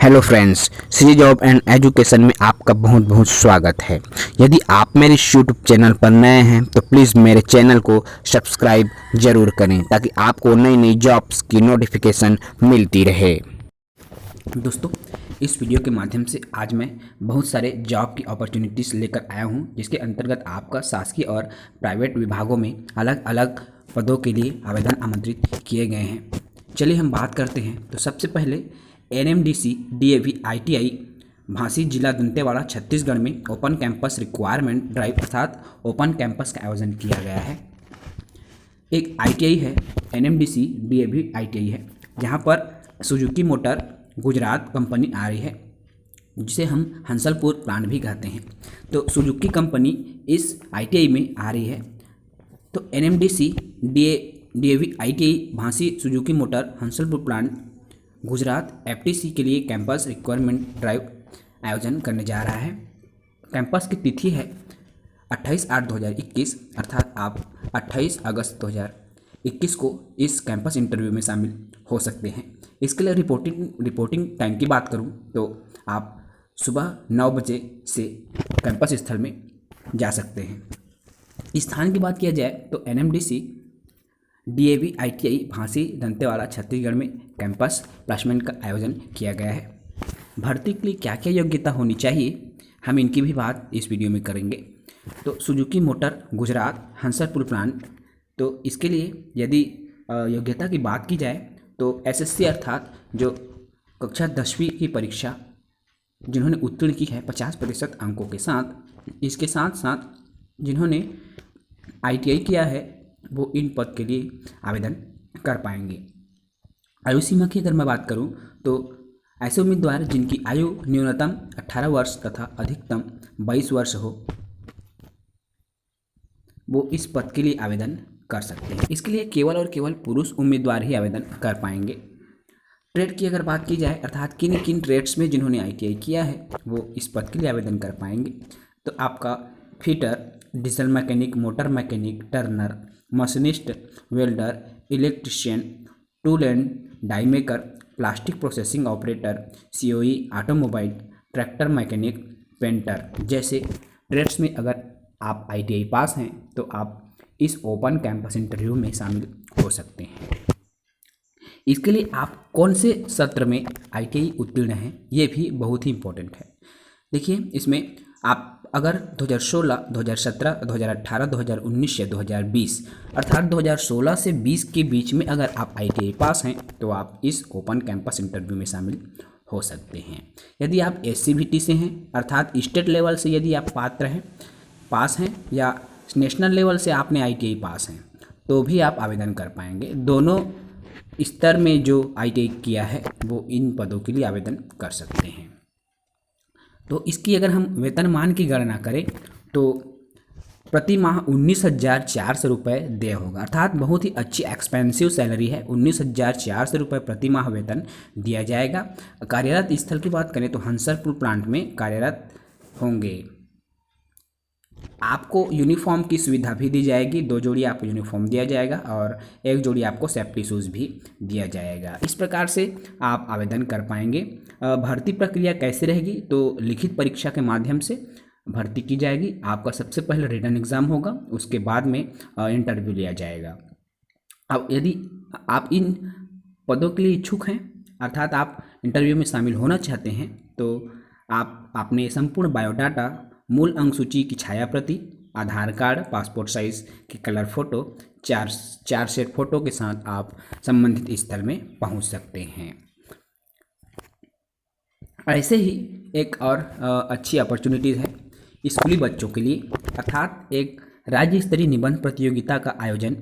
Hello friends, C job and education में आपका बहुत बहुत स्वागत है। यदि आप मेरे यूट्यूब चैनल पर नए हैं तो प्लीज़ मेरे चैनल को सब्सक्राइब ज़रूर करें ताकि आपको नई नई जॉब्स की नोटिफिकेशन मिलती रहे। दोस्तों, इस वीडियो के माध्यम से आज मैं बहुत सारे जॉब की अपॉर्चुनिटीज़ लेकर आया हूं, जिसके अंतर्गत आपका शासकीय और प्राइवेट विभागों में अलग अलग पदों के लिए आवेदन आमंत्रित किए गए हैं। चलिए हम बात करते हैं। तो सबसे पहले एनएमडीसी डीएवी आईटीआई भांसी जिला दंतेवाड़ा छत्तीसगढ़ में ओपन कैंपस रिक्वायरमेंट ड्राइव अर्थात ओपन कैंपस का आयोजन किया गया है। एक आईटीआई है, एनएमडीसी डीएवी आईटीआई है, जहां पर सुजुकी मोटर गुजरात कंपनी आ रही है, जिसे हम हंसलपुर प्लांट भी कहते हैं। तो सुजुकी कंपनी इस आईटीआई में आ रही है। तो NMDC DAV ITI Bhansi Suzuki motor Hansalpur plant Gujarat FTC के लिए कैंपस रिक्वायरमेंट ड्राइव आयोजन करने जा रहा है। कैंपस की तिथि है 28/8/2021 अर्थात आप 28 अगस्त 2021 को इस कैंपस इंटरव्यू में शामिल हो सकते हैं। इसके लिए रिपोर्टिंग टाइम की बात करूं तो आप सुबह 9 बजे से कैंपस स्थल में जा सकते हैं। स्थान की बात किया जाए तो NMDC DAV ITI Bhansi Dantewada Chhattisgarh में कैंपस प्लेसमेंट का आयोजन किया गया है। भर्ती के लिए क्या क्या योग्यता होनी चाहिए, हम इनकी भी बात इस वीडियो में करेंगे। तो Suzuki motor Gujarat Hansalpur plant, तो इसके लिए यदि योग्यता की बात की जाए तो एसएससी अर्थात जो कक्षा 10वीं की परीक्षा जिन्होंने उत्तीर्ण की है 50% अंकों के साथ, इसके साथ साथ जिन्होंने आईटीआई किया है वो इन पद के लिए आवेदन कर पाएंगे। आयु सीमा की अगर मैं बात करूं तो ऐसे उम्मीदवार जिनकी आयु न्यूनतम 18 वर्ष तथा अधिकतम 22 वर्ष हो, वो इस पद के लिए आवेदन कर सकते हैं। इसके लिए केवल और केवल पुरुष उम्मीदवार ही आवेदन कर पाएंगे। ट्रेड की अगर बात की जाए अर्थात किन किन ट्रेड्स में जिन्होंने आईटीआई किया है वो इस पद के लिए आवेदन कर पाएंगे। तो आपका fitter, diesel mechanic, motor mechanic, turner, machinist, welder, electrician, tool and die maker, plastic processing operator, COE, automobile, tractor mechanic, painter जैसे ट्रेड्स में अगर आप आईटीआई पास हैं तो आप इस ओपन कैंपस इंटरव्यू में शामिल हो सकते हैं। इसके लिए आप कौन से सत्र में आईटीआई उत्तीर्ण हैं ये भी बहुत ही इम्पोर्टेंट है। देखिए, इसमें आप अगर 2016, 2017, 2018, 2019 या 2020 अर्थात 2016 से 20 के बीच में अगर आप आईटीआई पास हैं तो आप इस ओपन कैंपस इंटरव्यू में शामिल हो सकते हैं। यदि आप एससीबीटी से हैं अर्थात स्टेट लेवल से यदि आप पास हैं या नेशनल लेवल से आपने आईटीआई पास हैं तो भी आप आवेदन कर पाएंगे। दोनों स्तर में जो आईटीआई किया है वो इन पदों के लिए आवेदन कर सकते हैं। तो इसकी अगर हम वेतनमान की गणना करें तो प्रति माह 19,400 रुपये देय होगा, अर्थात बहुत ही अच्छी एक्सपेंसिव सैलरी है। 19,400 रुपये प्रति माह वेतन दिया जाएगा। कार्यरत स्थल की बात करें तो हंसलपुर प्लांट में कार्यरत होंगे। आपको यूनिफॉर्म की सुविधा भी दी जाएगी, 2 जोड़ी आपको यूनिफॉर्म दिया जाएगा और 1 जोड़ी आपको सेफ्टी शूज़ भी दिया जाएगा। इस प्रकार से आप आवेदन कर पाएंगे। भर्ती प्रक्रिया कैसे रहेगी तो लिखित परीक्षा के माध्यम से भर्ती की जाएगी। आपका सबसे पहले रिटन एग्ज़ाम होगा, उसके बाद में इंटरव्यू लिया जाएगा। अब यदि आप इन पदों के लिए इच्छुक हैं अर्थात आप इंटरव्यू में शामिल होना चाहते हैं तो आप अपने संपूर्ण बायोडाटा, मूल अंक सूची की छाया प्रति, आधार कार्ड, पासपोर्ट साइज की कलर फोटो, चार सेट फोटो के साथ आप संबंधित स्थल में पहुंच सकते हैं। ऐसे ही एक और अच्छी अपॉर्चुनिटीज़ है स्कूली बच्चों के लिए, अर्थात एक राज्य स्तरीय निबंध प्रतियोगिता का आयोजन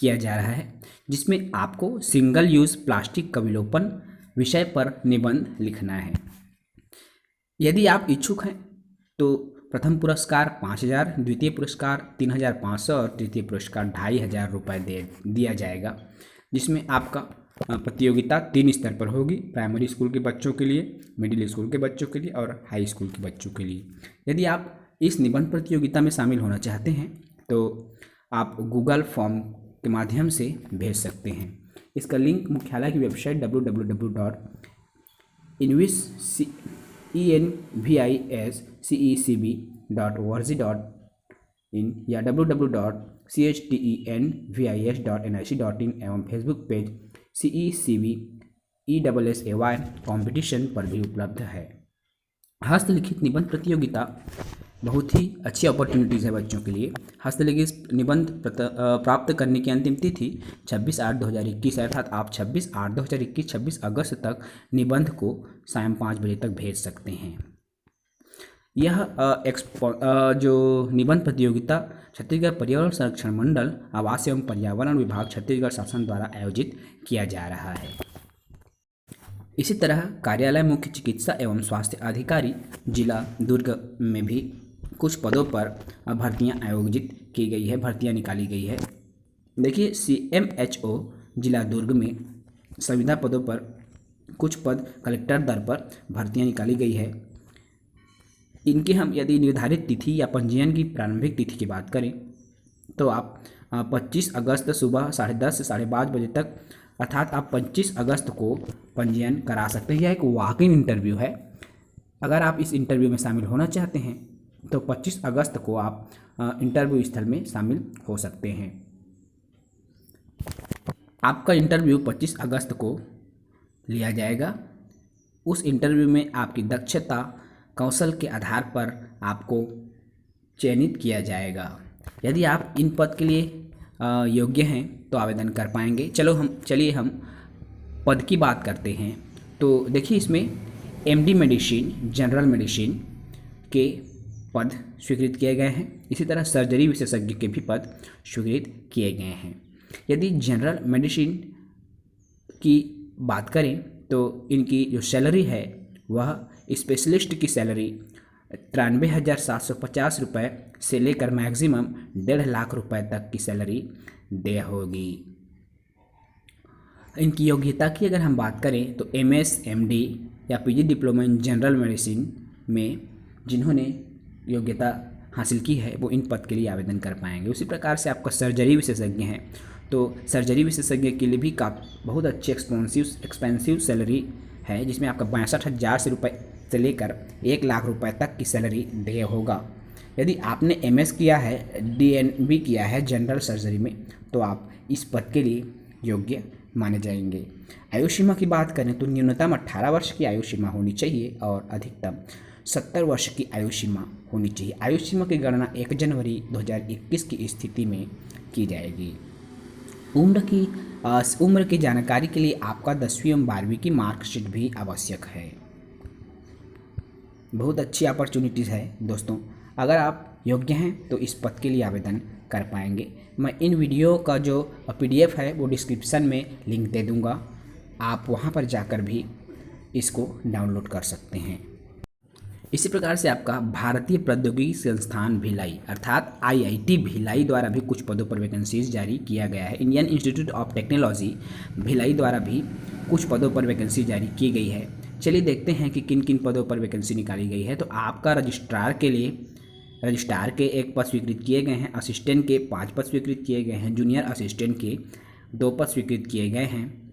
किया जा रहा है, जिसमें आपको सिंगल यूज़ प्लास्टिक का विलोपन विषय पर निबंध लिखना है। यदि आप इच्छुक हैं तो प्रथम पुरस्कार 5,000, द्वितीय पुरस्कार 3,500 और तृतीय पुरस्कार 2,500 रुपये दिया जाएगा, जिसमें आपका प्रतियोगिता 3 स्तर पर होगी। प्राइमरी स्कूल के बच्चों के लिए, मिडिल स्कूल के बच्चों के लिए और हाई स्कूल के बच्चों के लिए। यदि आप इस निबंध प्रतियोगिता में शामिल होना चाहते हैं तो आप गूगल फॉर्म के माध्यम से भेज सकते हैं। इसका लिंक मुख्यालय की वेबसाइट enviscebcec.org.in या www.chteNvis.nic.in एवं Facebook page CECB ESSAY competition पर भी उपलब्ध है। हस्तलिखित निबंध प्रतियोगिता बहुत ही अच्छी अपॉर्चुनिटीज़ है बच्चों के लिए। हस्तलिखित निबंध प्राप्त करने की अंतिम तिथि 26/8/2021 है, अर्थात आप 26/8/2021 26 अगस्त तक निबंध को शाम 5 बजे तक भेज सकते हैं। यह जो निबंध प्रतियोगिता छत्तीसगढ़ पर्यावरण संरक्षण मंडल, आवास एवं पर्यावरण विभाग, छत्तीसगढ़ शासन द्वारा आयोजित किया जा रहा है। इसी तरह कार्यालय मुख्य चिकित्सा एवं स्वास्थ्य अधिकारी जिला दुर्ग में भी कुछ पदों पर भर्तियां आयोजित की गई है, भर्तियां निकाली गई है। देखिए CMHO जिला दुर्ग में संविदा पदों पर कुछ पद कलेक्टर दर पर भर्तियां निकाली गई है। इनकी हम यदि निर्धारित तिथि या पंजीयन की प्रारंभिक तिथि की बात करें तो आप 25 अगस्त सुबह 10:30 से 5:30 बजे तक, अर्थात आप 25 अगस्त को पंजीयन करा सकते हैं। यह एक वॉक इन इंटरव्यू है। अगर आप इस इंटरव्यू में शामिल होना चाहते हैं तो 25 अगस्त को आप इंटरव्यू स्थल में शामिल हो सकते हैं। आपका इंटरव्यू 25 अगस्त को लिया जाएगा। उस इंटरव्यू में आपकी दक्षता कौशल के आधार पर आपको चयनित किया जाएगा। यदि आप इन पद के लिए योग्य हैं तो आवेदन कर पाएंगे। चलिए हम पद की बात करते हैं। तो देखिए इसमें MD मेडिसिन, जनरल मेडिसिन के पद स्वीकृत किए गए हैं। इसी तरह सर्जरी विशेषज्ञ के भी पद स्वीकृत किए गए हैं। यदि जनरल मेडिसिन की बात करें तो इनकी जो सैलरी है वह स्पेशलिस्ट की सैलरी 93,750 रुपये से लेकर मैक्सिमम 1.5 लाख रुपए तक की सैलरी दे होगी। इनकी योग्यता की अगर हम बात करें तो MS, MD या PG diploma in general medicine में जिन्होंने योग्यता हासिल की है वो इन पद के लिए आवेदन कर पाएंगे। उसी प्रकार से आपका सर्जरी विशेषज्ञ हैं तो सर्जरी विशेषज्ञ के लिए भी बहुत अच्छी एक्सपेंसिव सैलरी है, जिसमें आपका 62,000 रुपये से लेकर 1 लाख रुपए तक की सैलरी देय होगा। यदि आपने MS किया है, DNB किया है जनरल सर्जरी में तो आप इस पद के लिए योग्य माने जाएंगे। आयु सीमा की बात करें तो न्यूनतम 18 वर्ष की आयु सीमा होनी चाहिए और अधिकतम 70 वर्ष की आयु सीमा होनी चाहिए। आयु सीमा की गणना 1 जनवरी 2021 की स्थिति में की जाएगी। उम्र की जानकारी के लिए आपका 10वीं एवं 12वीं की मार्कशीट भी आवश्यक है। बहुत अच्छी अपॉर्चुनिटीज़ है दोस्तों। अगर आप योग्य हैं तो इस पद के लिए आवेदन कर पाएंगे। मैं इन वीडियो का जो PDF है वो डिस्क्रिप्शन में लिंक दे दूंगा, आप वहां पर जाकर भी इसको डाउनलोड कर सकते हैं। इसी प्रकार से आपका भारतीय प्रौद्योगिकी संस्थान भिलाई अर्थात IIT भिलाई द्वारा भी कुछ पदों पर वैकेंसीज जारी किया गया है। Indian institute of technology Bhilai द्वारा भी कुछ पदों पर वैकेंसी जारी की गई है। चलिए देखते हैं कि किन किन पदों पर वैकेंसी निकाली गई है। तो आपका रजिस्ट्रार के 1 पद स्वीकृत किए गए हैं, असिस्टेंट के 5 पद स्वीकृत किए गए हैं, जूनियर असिस्टेंट के 2 पद स्वीकृत किए गए हैं,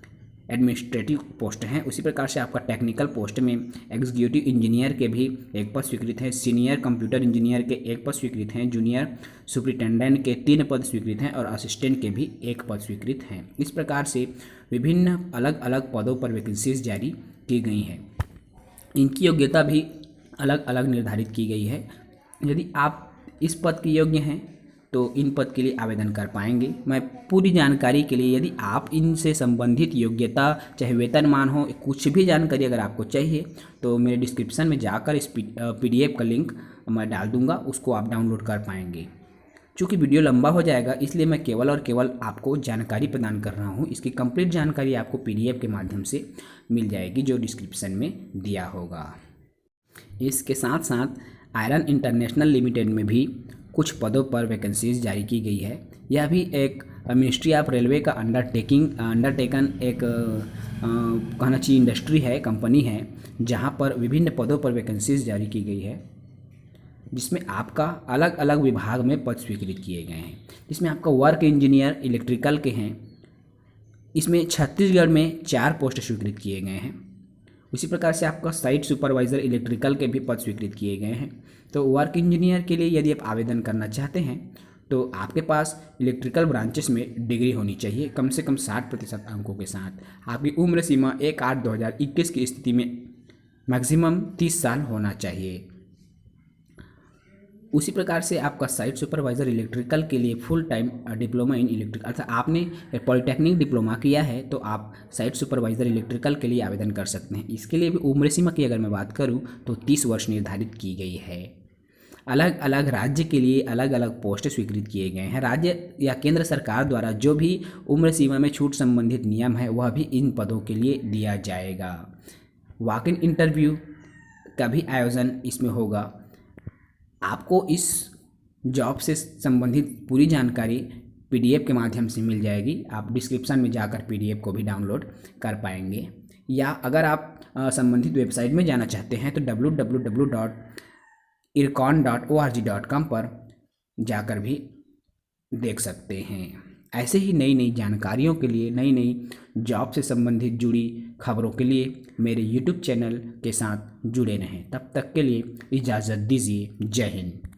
एडमिनिस्ट्रेटिव पोस्ट हैं। उसी प्रकार से आपका टेक्निकल पोस्ट में एग्जीक्यूटिव इंजीनियर के भी 1 पद स्वीकृत हैं, सीनियर कंप्यूटर इंजीनियर के 1 पद स्वीकृत हैं, जूनियर सुपरिटेंडेंट के 3 पद स्वीकृत हैं और असिस्टेंट के भी 1 पद स्वीकृत हैं। इस प्रकार से विभिन्न अलग अलग पदों पर वैकेंसीज जारी की गई हैं। इनकी योग्यता भी अलग अलग निर्धारित की गई है। यदि आप इस पद के योग्य हैं तो इन पद के लिए आवेदन कर पाएंगे। मैं पूरी जानकारी के लिए, यदि आप इनसे संबंधित योग्यता चाहे वेतनमान हो, कुछ भी जानकारी अगर आपको चाहिए तो मेरे डिस्क्रिप्शन में जाकर इस PDF का लिंक मैं डाल दूंगा, उसको आप डाउनलोड कर पाएंगे। चूँकि वीडियो लंबा हो जाएगा इसलिए मैं केवल और केवल आपको जानकारी प्रदान कर रहा हूँ। इसकी कंप्लीट जानकारी आपको PDF के माध्यम से मिल जाएगी जो डिस्क्रिप्शन में दिया होगा। इसके साथ साथ आयरन इंटरनेशनल लिमिटेड में भी कुछ पदों पर वैकेंसीज जारी की गई है। यह भी एक मिनिस्ट्री ऑफ रेलवे का अंडरटेकन एक कहना चाहिए इंडस्ट्री है, कंपनी है, जहां पर विभिन्न पदों पर वैकेंसीज जारी की गई है, जिसमें आपका अलग अलग विभाग में पद स्वीकृत किए गए हैं। जिसमें आपका वर्क इंजीनियर इलेक्ट्रिकल के हैं, इसमें छत्तीसगढ़ में 4 पोस्ट स्वीकृत किए गए हैं। उसी प्रकार से आपका साइट सुपरवाइज़र इलेक्ट्रिकल के भी पद स्वीकृत किए गए हैं। तो वर्क इंजीनियर के लिए यदि आप आवेदन करना चाहते हैं तो आपके पास इलेक्ट्रिकल ब्रांचेस में डिग्री होनी चाहिए कम से कम 60% अंकों के साथ। आपकी उम्र सीमा 1/8/2021 की स्थिति में मैक्सिमम 30 साल होना चाहिए। उसी प्रकार से आपका साइट सुपरवाइज़र इलेक्ट्रिकल के लिए full time diploma in electrical, अर्थात आपने पॉलिटेक्निक डिप्लोमा किया है तो आप साइट सुपरवाइज़र इलेक्ट्रिकल के लिए आवेदन कर सकते हैं। इसके लिए भी उम्र सीमा की अगर मैं बात करूं तो 30 वर्ष निर्धारित की गई है। अलग अलग राज्य के लिए अलग अलग पोस्ट स्वीकृत किए गए हैं। राज्य या केंद्र सरकार द्वारा जो भी उम्र सीमा में छूट संबंधित नियम है वह भी इन पदों के लिए दिया जाएगा। वॉक इन इंटरव्यू का भी आयोजन इसमें होगा। आपको इस जॉब से संबंधित पूरी जानकारी PDF के माध्यम से मिल जाएगी। आप डिस्क्रिप्शन में जाकर PDF को भी डाउनलोड कर पाएंगे, या अगर आप संबंधित वेबसाइट में जाना चाहते हैं तो www.ircon.org.com पर जाकर भी देख सकते हैं। ऐसे ही नई नई जानकारियों के लिए, नई नई जॉब से संबंधित जुड़ी खबरों के लिए मेरे YouTube चैनल के साथ जुड़े रहें। तब तक के लिए इजाज़त दीजिए। जय हिंद।